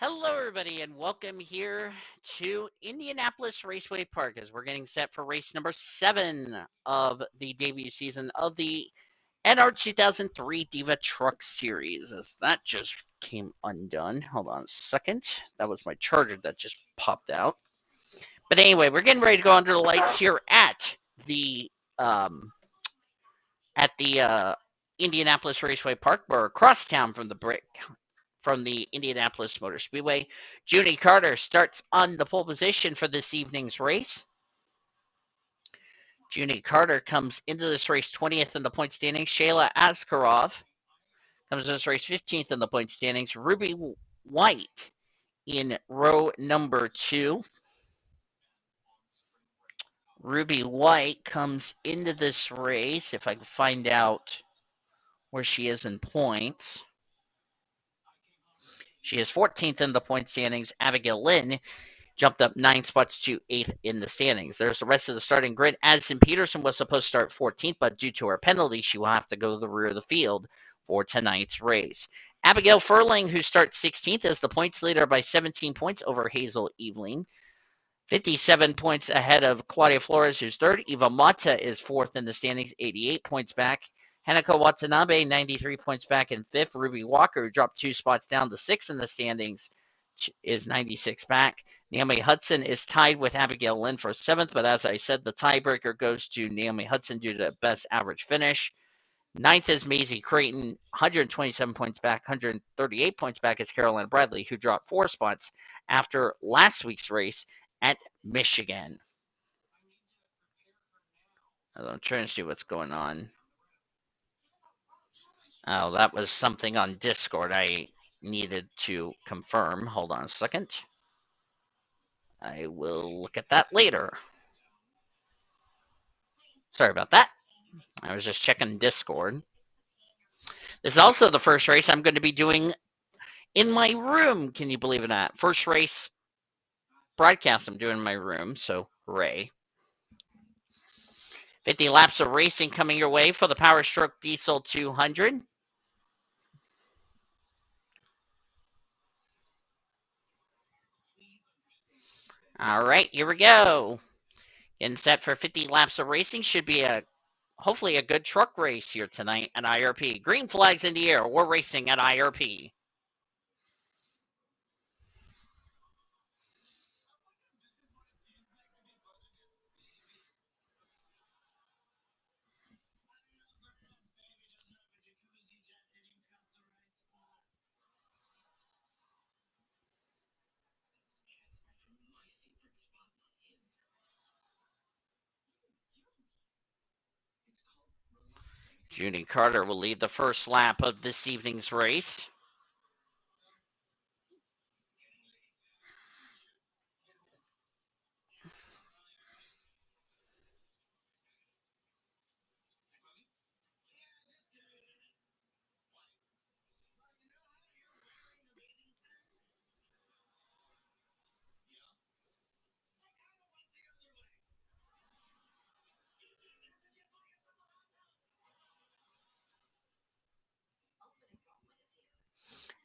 Hello, everybody, and welcome here to Indianapolis Raceway Park as we're getting set for race number 7 of the debut season of the NR2003 Diva Truck Series. As that just came undone. Hold on a second. That was my charger that just popped out. But anyway, we're getting ready to go under the lights here at the Indianapolis Raceway Park. We're across town from the Indianapolis Motor Speedway. Junie Carter starts on the pole position for this evening's race. Junie Carter comes into this race 20th in the point standings. Shayla Askarov comes into this race 15th in the point standings. Ruby White in row number 2. Ruby White comes into this race, if I can find out where she is in points. She is 14th in the point standings. Abigail Lynn jumped up 9 spots to 8th in the standings. There's the rest of the starting grid. Addison Peterson was supposed to start 14th, but due to her penalty, she will have to go to the rear of the field for tonight's race. Abigail Furling, who starts 16th, is the points leader by 17 points over Hazel Eveling. 57 points ahead of Claudia Flores, who's third. Eva Mata is fourth in the standings, 88 points back. Hanako Watanabe, 93 points back in fifth. Ruby Walker, who dropped 2 spots down to sixth in the standings, is 96 back. Naomi Hudson is tied with Abigail Lynn for seventh, but as I said, the tiebreaker goes to Naomi Hudson due to best average finish. Ninth is Maisie Creighton, 127 points back. 138 points back is Carolyn Bradley, who dropped 4 spots after last week's race at Michigan. I'm trying to see what's going on. Oh, that was something on Discord I needed to confirm. Hold on a second. I will look at that later. Sorry about that. I was just checking Discord. This is also the first race I'm going to be doing in my room. Can you believe it or not? First race broadcast I'm doing in my room, so hooray. 50 laps of racing coming your way for the Power Stroke Diesel 200. All right, here we go. Getting set for 50 laps of racing. Should be hopefully a good truck race here tonight at IRP. Green flags in the air. We're racing at IRP. Junie Carter will lead the first lap of this evening's race.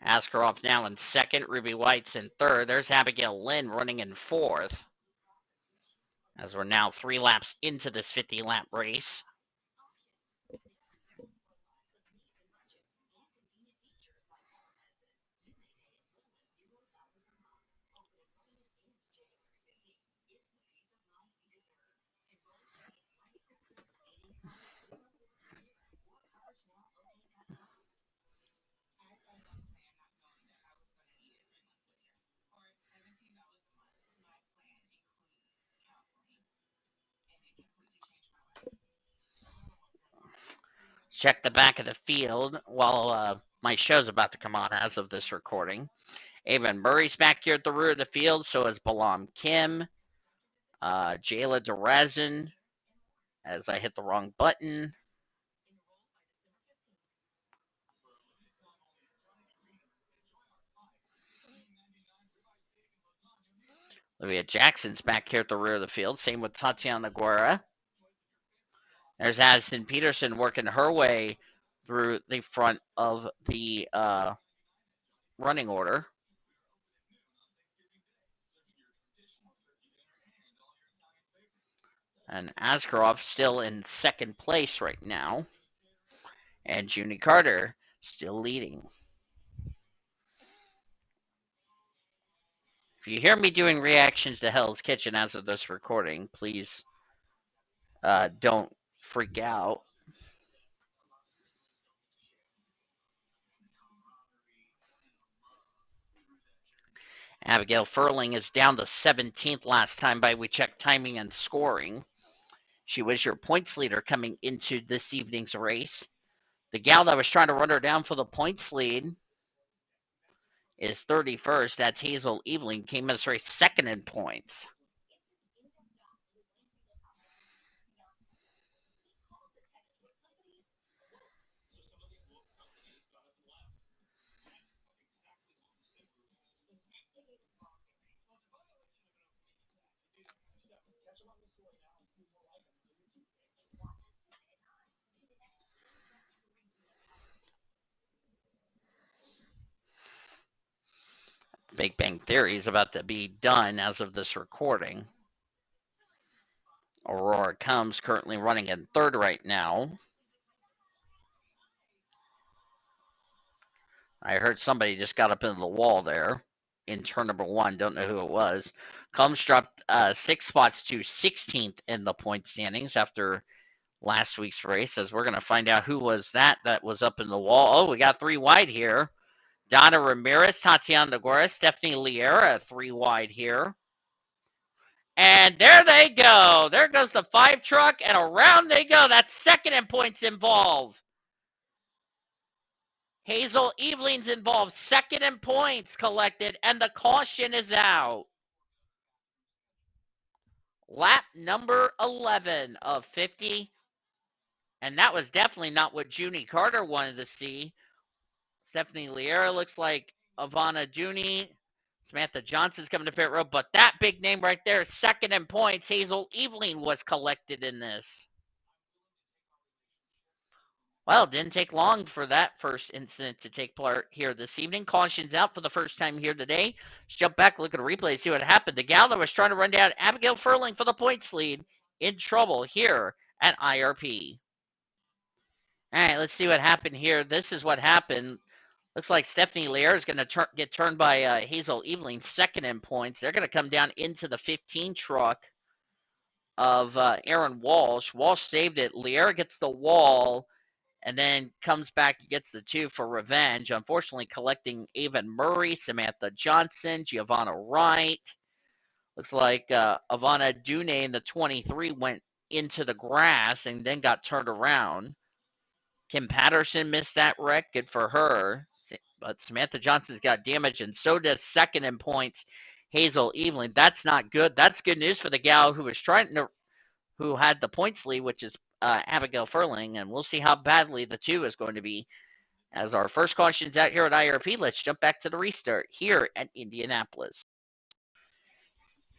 Askarov now in second. Ruby White's in third. There's Abigail Lynn running in fourth. As we're now 3 laps into this 50-lap race. Check the back of the field while my show's about to come on as of this recording. Avon Murray's back here at the rear of the field. So is Balam Kim. Jayla DeRazin. As I hit the wrong button. Olivia Jackson's back here at the rear of the field. Same with Tatiana Guerra. There's Addison Peterson working her way through the front of the running order. And Askarov still in second place right now. And Junie Carter still leading. If you hear me doing reactions to Hell's Kitchen as of this recording, please don't freak out. Abigail Furling is down to 17th last time by we checked timing and scoring. She was your points leader coming into this evening's race. The gal that was trying to run her down for the points lead is 31st. That's Hazel Eveling, came in this race second in points. Big Bang Theory is about to be done as of this recording. Aurora Comes currently running in third right now. I heard somebody just got up into the wall there in turn number one. Don't know who it was. Comes dropped 6 spots to 16th in the point standings after last week's race, as we're going to find out who was that was up in the wall. Oh, we got 3 wide here. Donna Ramirez, Tatiana Nagora, Stephanie Liera, 3 wide here. And there they go. There goes the 5 truck, and around they go. That's second in points involved. Hazel Evelyn's involved, second in points collected, and the caution is out. Lap number 11 of 50. And that was definitely not what Junie Carter wanted to see. Stephanie Liera looks like Ivana Dooney. Samantha Johnson's coming to pit road, but that big name right there, second in points, Hazel Eveling was collected in this. Well, it didn't take long for that first incident to take part here this evening. Caution's out for the first time here today. Let's jump back, look at a replay, see what happened. The gal that was trying to run down Abigail Furling for the points lead in trouble here at IRP. All right, let's see what happened here. This is what happened. Looks like Stephanie Liera is going to get turned by Hazel Eveling, second in points. They're going to come down into the 15 truck of Aaron Walsh. Walsh saved it. Liera gets the wall and then comes back and gets the 2 for revenge. Unfortunately, collecting Avon Murray, Samantha Johnson, Giovanna Wright. Looks like Ivana Dune in the 23 went into the grass and then got turned around. Kim Patterson missed that wreck. Good for her. But Samantha Johnson's got damage, and so does second in points Hazel Eveling. That's not good. That's good news for the gal who was who had the points lead, which is Abigail Furling, and we'll see how badly the 2 is going to be. As our first caution's out here at IRP, let's jump back to the restart here at Indianapolis.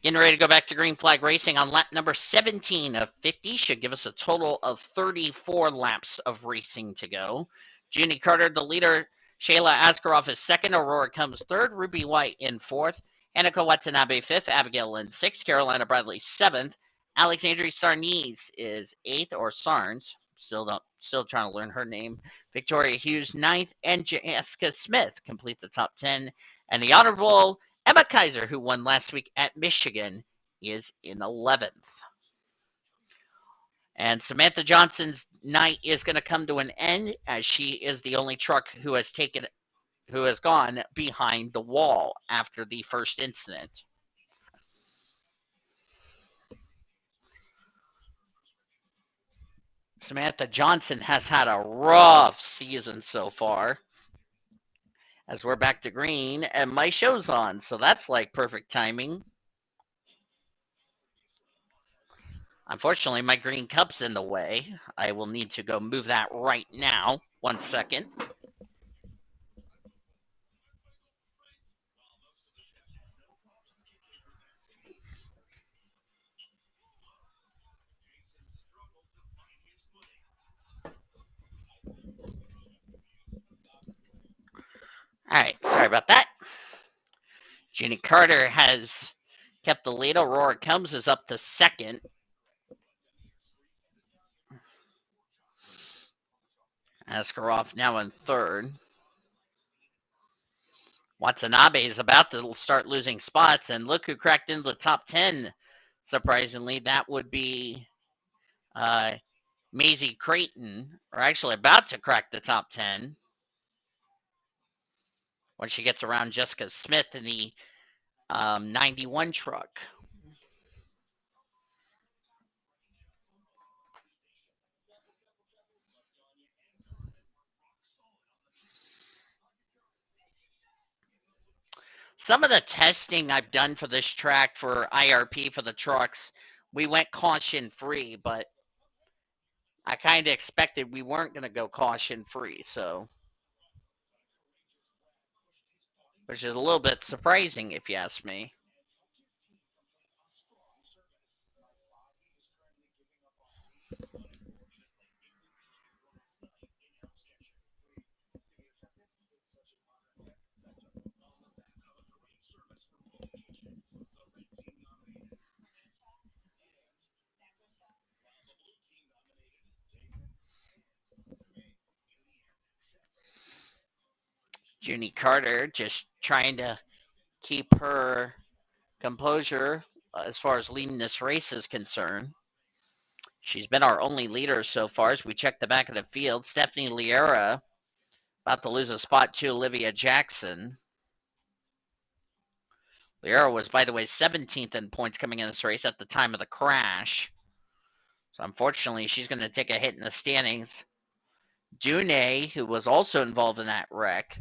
Getting ready to go back to Green Flag Racing on lap number 17 of 50. Should give us a total of 34 laps of racing to go. Junie Carter, the leader. Shayla Askarov is second. Aurora Comes third. Ruby White in fourth. Annika Watanabe fifth. Abigail Lynn sixth. Carolina Bradley seventh. Alexandria Sarnes is eighth, or Sarnes. Still trying to learn her name. Victoria Hughes ninth, and Jessica Smith complete the top 10. And the Honorable Emma Kaiser, who won last week at Michigan, is in 11th. And Samantha Johnson's night is going to come to an end, as she is the only truck who has gone behind the wall after the first incident. Samantha Johnson has had a rough season so far. As we're back to green, and my show's on, so that's like perfect timing. Unfortunately, my green cup's in the way. I will need to go move that right now. 1 second. All right, sorry about that. Junie Carter has kept the lead. Aurora Combs is up to second. Askarov now in third. Watanabe is about to start losing spots, and look who cracked into the top 10. Surprisingly, that would be Maisie Creighton, or actually about to crack the top 10 when she gets around Jessica Smith in the 91 truck. Some of the testing I've done for this track for IRP for the trucks, we went caution free, but I kind of expected we weren't going to go caution free, so which is a little bit surprising if you ask me. Junie Carter just trying to keep her composure as far as leading this race is concerned. She's been our only leader so far as we check the back of the field. Stephanie Liera about to lose a spot to Olivia Jackson. Liera was, by the way, 17th in points coming in this race at the time of the crash. So unfortunately, she's going to take a hit in the standings. Dune, who was also involved in that wreck,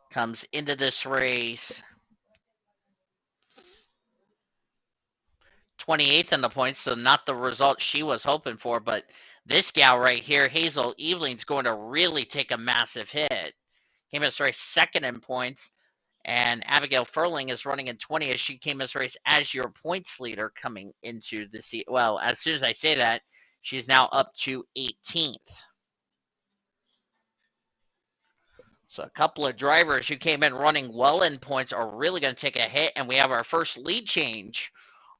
comes into this race 28th in the points, so not the result she was hoping for, but this gal right here, Hazel Evelyn's going to really take a massive hit. Came as race second in points, and Abigail Furling is running in 20 as she came as race as your points leader coming into the season. Well, as soon as I say that, she's now up to 18th. So a couple of drivers who came in running well in points are really going to take a hit, and we have our first lead change.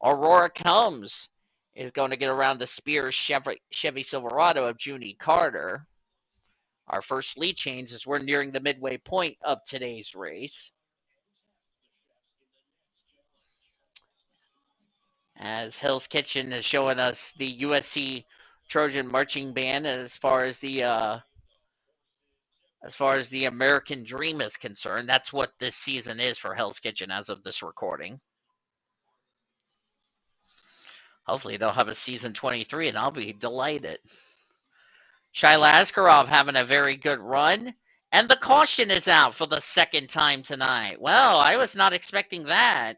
Aurora Combs is going to get around the Spears Chevy Silverado of Junie Carter. Our first lead change as we're nearing the midway point of today's race. As Hill's Kitchen is showing us the USC Trojan Marching Band as far as the American Dream is concerned. That's what this season is for Hell's Kitchen as of this recording. Hopefully they'll have a season 23 and I'll be delighted. Shyla Askarov having a very good run. And the caution is out for the second time tonight. Well, I was not expecting that.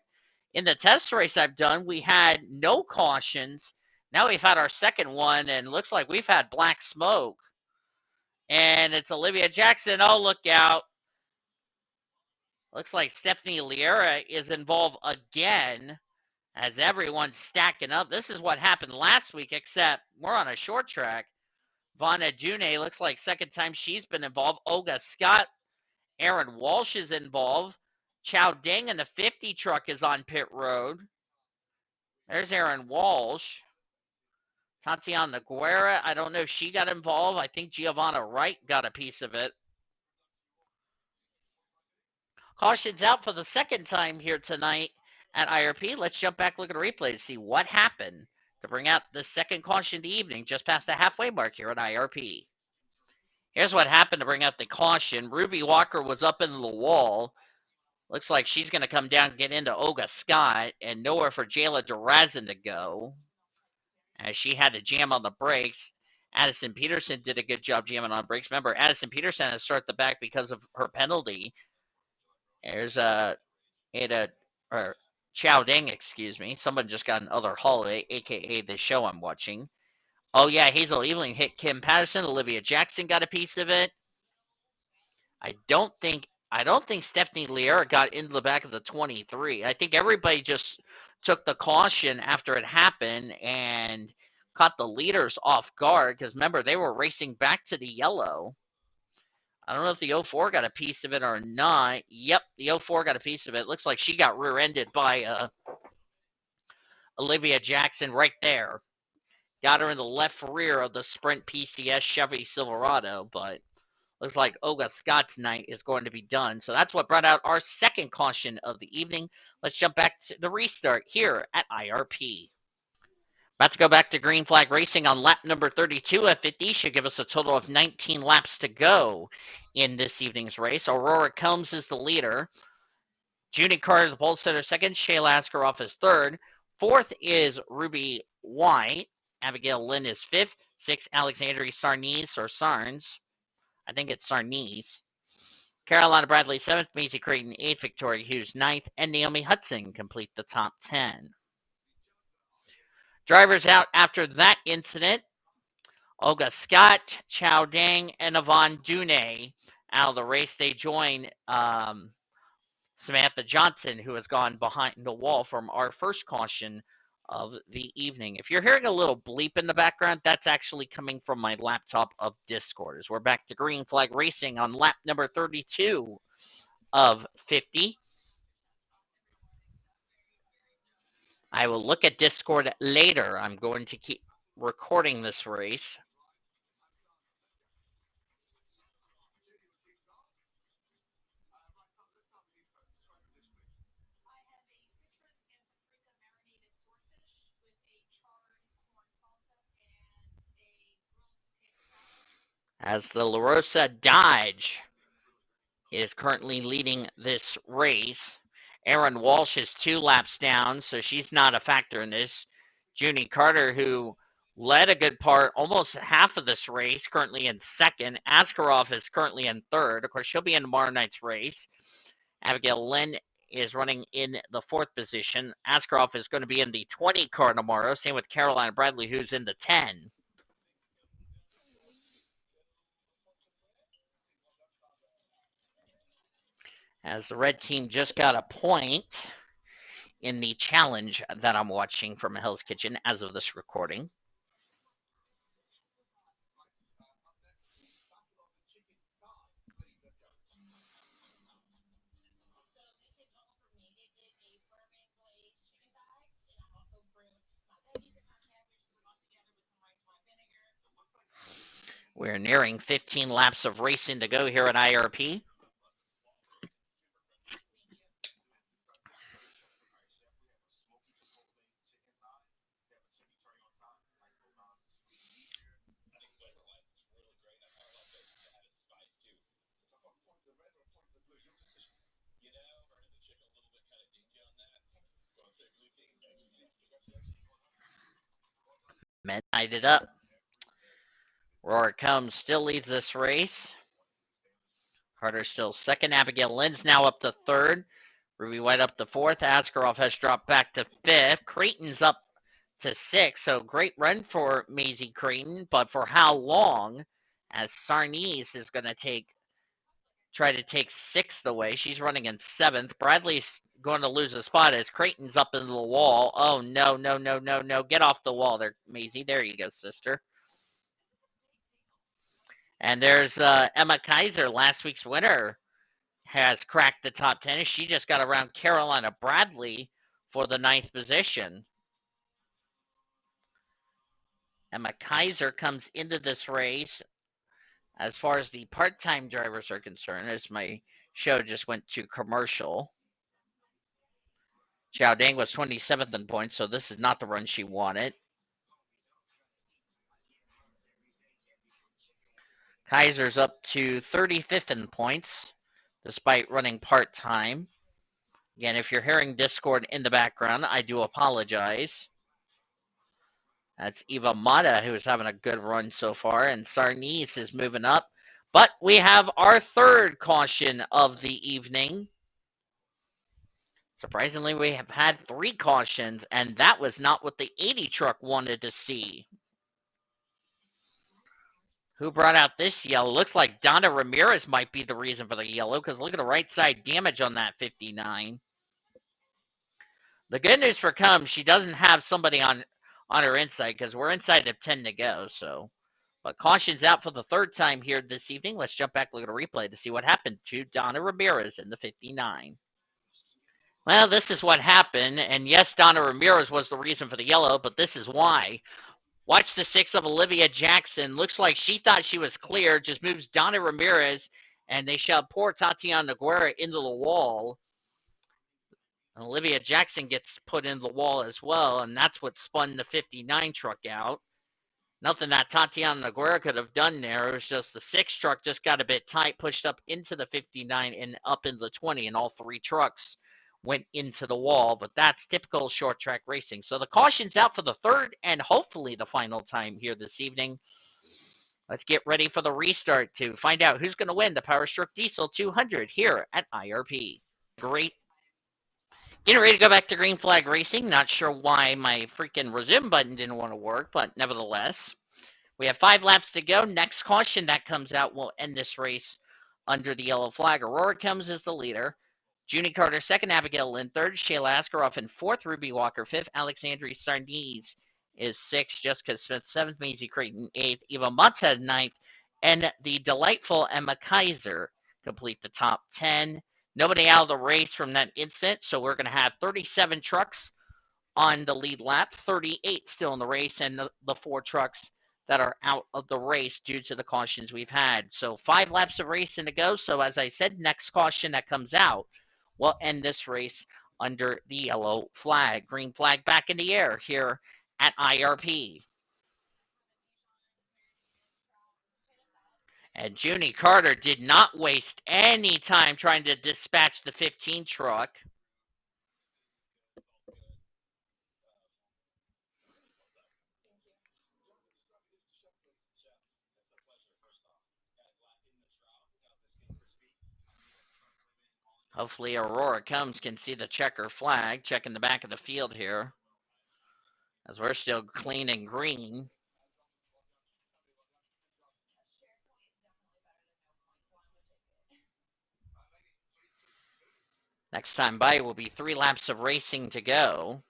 In the test race I've done, we had no cautions. Now we've had our second one, and looks like we've had black smoke. And it's Olivia Jackson. Oh, look out. Looks like Stephanie Liera is involved again as everyone's stacking up. This is what happened last week, except we're on a short track. Vanna Dune looks like second time she's been involved. Olga Scott, Aaron Walsh is involved. Chow Ding in the 50 truck is on pit road. There's Aaron Walsh. Tatiana Guerra, I don't know if she got involved. I think Giovanna Wright got a piece of it. Caution's out for the second time here tonight at IRP. Let's jump back, look at a replay to see what happened to bring out the second caution of the evening, just past the halfway mark here at IRP. Here's what happened to bring out the caution. Ruby Walker was up into the wall. Looks like she's going to come down and get into Olga Scott, and nowhere for Jayla Durazin to go, as she had to jam on the brakes. Addison Peterson did a good job jamming on brakes. Remember, Addison Peterson had to start the back because of her penalty. There's Chow Ding, excuse me. Someone just got another holiday, aka the show I'm watching. Oh yeah, Hazel Eveling hit Kim Patterson. Olivia Jackson got a piece of it. I don't think Stephanie Liera got into the back of the 23. I think everybody just took the caution after it happened and caught the leaders off guard, because remember, they were racing back to the yellow. I don't know if the 04 got a piece of it or not. Yep, the 04 got a piece of it. Looks like she got rear-ended by Olivia Jackson right there. got her in the left rear of the Sprint PCS Chevy Silverado, but looks like Olga Scott's night is going to be done. So that's what brought out our second caution of the evening. Let's jump back to the restart here at IRP. About to go back to green flag racing on lap number 32 at 50. Should give us a total of 19 laps to go in this evening's race. Aurora Combs is the leader. Junie Carter, the pole sitter, second. Shayla Askeroff is third. Fourth is Ruby White. Abigail Lynn is fifth. Sixth, Alexandria Sarnes or Sarnes. I think it's Sarnes. Carolina Bradley, seventh. Maisie Creighton, eighth. Victoria Hughes, ninth. And Naomi Hudson complete the top 10. Drivers out after that incident. Olga Scott, Chow Dang, and Yvonne Dune out of the race. They join Samantha Johnson, who has gone behind the wall from our first caution of the evening. If you're hearing a little bleep in the background, that's actually coming from my laptop of Discord. As we're back to green flag racing on lap number 32 of 50. I will look at Discord later. I'm going to keep recording this race. As the La Rosa Dodge is currently leading this race. Erin Walsh is 2 laps down, so she's not a factor in this. Junie Carter, who led a good part, almost half of this race, currently in second. Askeroff is currently in third. Of course, she'll be in tomorrow night's race. Abigail Lynn is running in the fourth position. Askeroff is going to be in the 20 car tomorrow. Same with Carolina Bradley, who's in the 10. As the red team just got a point in the challenge that I'm watching from Hell's Kitchen as of this recording. We're nearing 15 laps of racing to go here at IRP. Men tied it up. Aurora Combs still leads this race. Carter still second. Abigail Lynn's now up to third. Ruby White up to fourth. Askeroff has dropped back to fifth. Creighton's up to sixth. So great run for Maisie Creighton, but for how long? As Sarnes is going to try to take sixth away. She's running in seventh. Bradley's going to lose a spot as Creighton's up into the wall. Oh, no, no, no, no, no. Get off the wall there, Maisie. There you go, sister. And there's Emma Kaiser, last week's winner, has cracked the top 10. She just got around Carolina Bradley for the 9th position. Emma Kaiser comes into this race as far as the part-time drivers are concerned, as my show just went to commercial. Chow Dang was 27th in points, so this is not the run she wanted. Kaiser's up to 35th in points, despite running part-time. Again, if you're hearing Discord in the background, I do apologize. That's Eva Mata, who's having a good run so far, and Sarnes is moving up. But we have our third caution of the evening. Surprisingly, we have had 3 cautions, and that was not what the 80 truck wanted to see. Who brought out this yellow? Looks like Donna Ramirez might be the reason for the yellow, because look at the right side damage on that 59. The good news for Combs, she doesn't have somebody on her inside, because we're inside of 10 to go. So, but caution's out for the third time here this evening. Let's jump back, look at a replay to see what happened to Donna Ramirez in the 59. Well, this is what happened, and yes, Donna Ramirez was the reason for the yellow, but this is why. Watch the 6 of Olivia Jackson. Looks like she thought she was clear. Just moves Donna Ramirez, and they shove poor Tatiana Guerra into the wall. And Olivia Jackson gets put in the wall as well, and that's what spun the 59 truck out. Nothing that Tatiana Guerra could have done there. It was just the 6 truck just got a bit tight, pushed up into the 59 and up into the 20, and all 3 trucks went into the wall. But that's typical short track racing. So the caution's out for the third and hopefully the final time here this evening. Let's get ready for the restart to find out who's going to win the Power Stroke Diesel 200 here at IRP. Great. Getting ready to go back to green flag racing. Not sure why my freaking resume button didn't want to work, but nevertheless, we have 5 laps to go. Next caution that comes out will end this race under the yellow flag. Aurora Combs is the leader. Junie Carter second, Abigail Lynn third, Shayla Askaroff in fourth, Ruby Walker fifth, Alexandria Sarnese is sixth, Jessica Smith seventh, Maisie Creighton eighth, Eva Mutzhead ninth, and the delightful Emma Kaiser complete the top 10. Nobody out of the race from that incident, so we're going to have 37 trucks on the lead lap, 38 still in the race, and the 4 trucks that are out of the race due to the cautions we've had. So 5 laps of racing to go. So as I said, next caution that comes out will end this race under the yellow flag. Green flag back in the air here at IRP. And Junie Carter did not waste any time trying to dispatch the 15 truck. Hopefully Aurora Combs can see the checker flag, checking the back of the field here, as we're still clean and green. Next time by will be 3 laps of racing to go.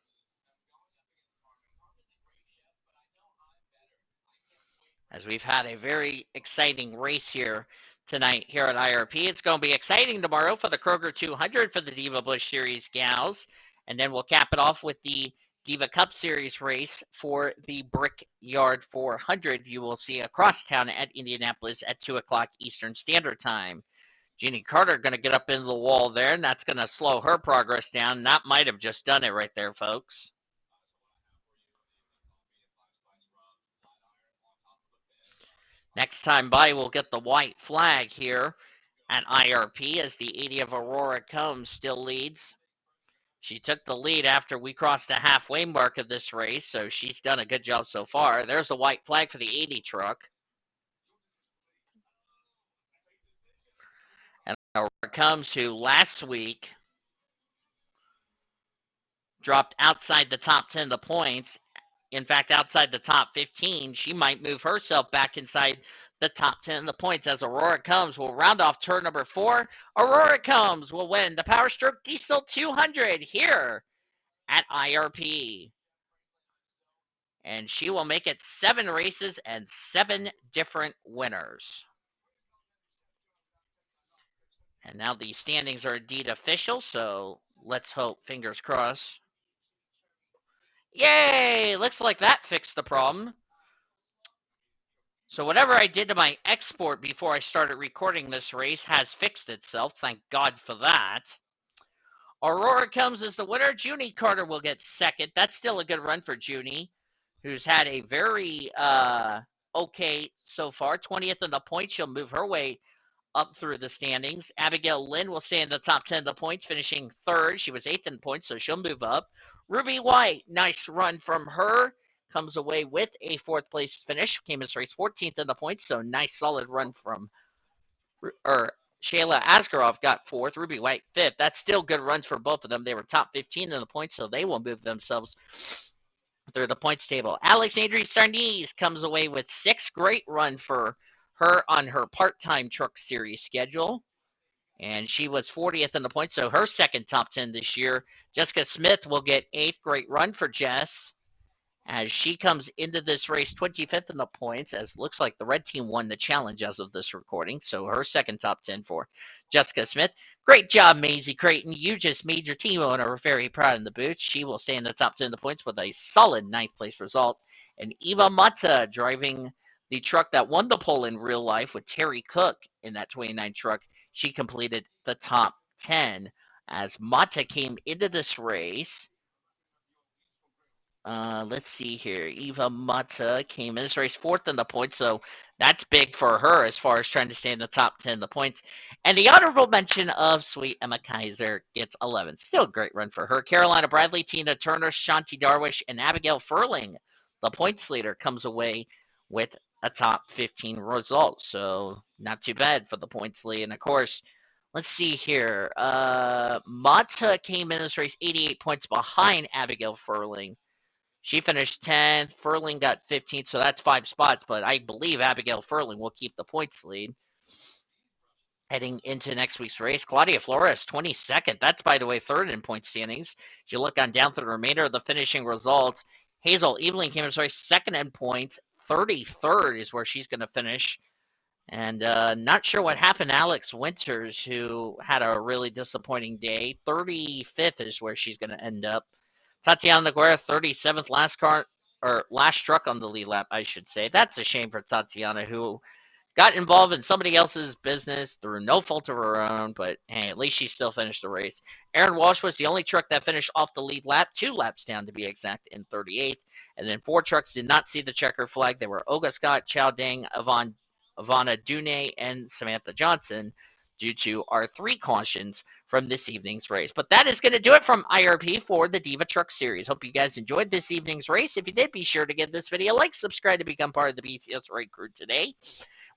As we've had a very exciting race here tonight here at IRP. It's going to be exciting tomorrow for the Kroger 200 for the Diva Bush Series gals. And then we'll cap it off with the Diva Cup Series race for the Brickyard 400. You will see across town at Indianapolis at 2 o'clock Eastern Standard Time. Junie Carter going to get up into the wall there, and that's going to slow her progress down. That might have just done it right there, folks. Next time by, we'll get the white flag here at IRP as the 80 of Aurora Combs still leads. She took the lead after we crossed the halfway mark of this race, so she's done a good job so far. There's a white flag for the 80 truck. And Aurora Combs, who last week dropped outside the top 10 of the points, in fact, outside the top 15, she might move herself back inside the top 10 of the points as Aurora Combs will round off turn number 4. Aurora Combs will win the Power Stroke Diesel 200 here at IRP. And she will make it 7 races and 7 different winners. And now the standings are indeed official, so let's hope, fingers crossed. Yay! Looks like that fixed the problem. So whatever I did to my export before I started recording this race has fixed itself. Thank God for that. Aurora Combs as the winner. Junie Carter will get second. That's still a good run for Junie, who's had a very okay so far. 20th in the points. She'll move her way up through the standings. Abigail Lynn will stay in the top 10 of the points, finishing third. She was 8th in points, so she'll move up. Ruby White, nice run from her. Comes away with a 4th place finish. Came in race 14th in the points, so nice solid run from Shayla Askarov got 4th, Ruby White 5th. That's still good runs for both of them. They were top 15 in the points, so they will move themselves through the points table. Alexandria Sarnese comes away with 6. Great run for her on her part-time truck series schedule. And she was 40th in the points, so her second top 10 this year. Jessica Smith will get 8th. Great run for Jess as she comes into this race 25th in the points, as looks like the red team won the challenge as of this recording. So her second top 10 for Jessica Smith. Great job, Maisie Creighton. You just made your team owner very proud in the booth. She will stay in the top 10 of the points with a solid 9th place result. And Eva Mata driving the truck that won the pole in real life with Terry Cook in that 29 truck. She completed the top 10 as Mata came into this race. Let's see here. Eva Mata came in this race fourth in the points, so that's big for her as far as trying to stay in the top 10 in the points. And the honorable mention of Sweet Emma Kaiser gets 11. Still a great run for her. Carolina Bradley, Tina Turner, Shanti Darwish, and Abigail Furling, the points leader, comes away with a top 15 result. So not too bad for the points lead. And of course, let's see here. Mata came in this race 88 points behind Abigail Furling. She finished 10th. Furling got 15th, so that's 5 spots. But I believe Abigail Furling will keep the points lead heading into next week's race. Claudia Flores, 22nd. That's, by the way, third in point standings. As you look on down through the remainder of the finishing results, Hazel Evelyn came in race second in points. 33rd is where she's going to finish. And not sure what happened to Alex Winters, who had a really disappointing day. 35th is where she's going to end up. Tatiana Guerra, 37th, last truck on the lead lap, I should say. That's a shame for Tatiana, who got involved in somebody else's business through no fault of her own, but hey, at least she still finished the race. Aaron Walsh was the only truck that finished off the lead lap, 2 laps down to be exact, in 38th. And then 4 trucks did not see the checker flag. They were Olga Scott, Chow Dang, Ivana Dune, and Samantha Johnson due to our 3 cautions from this evening's race. But that is going to do it from IRP for the Diva Truck Series. Hope you guys enjoyed this evening's race. If you did, be sure to give this video a like, subscribe to become part of the BCS Raid Crew today.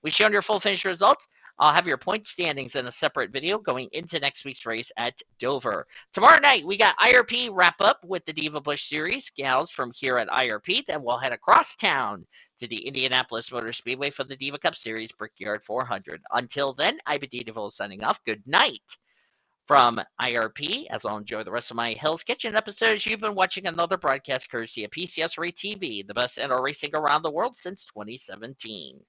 We've shown your full finish results. I'll have your point standings in a separate video going into next week's race at Dover. Tomorrow night, we got IRP wrap up with the Diva Bush Series gals from here at IRP. Then we'll head across town to the Indianapolis Motor Speedway for the Diva Cup Series Brickyard 400. Until then, I've been DeVille signing off. Good night from IRP, as I'll enjoy the rest of my Hell's Kitchen episodes. You've been watching another broadcast courtesy of PCS Ray TV, the best NR racing around the world since 2017.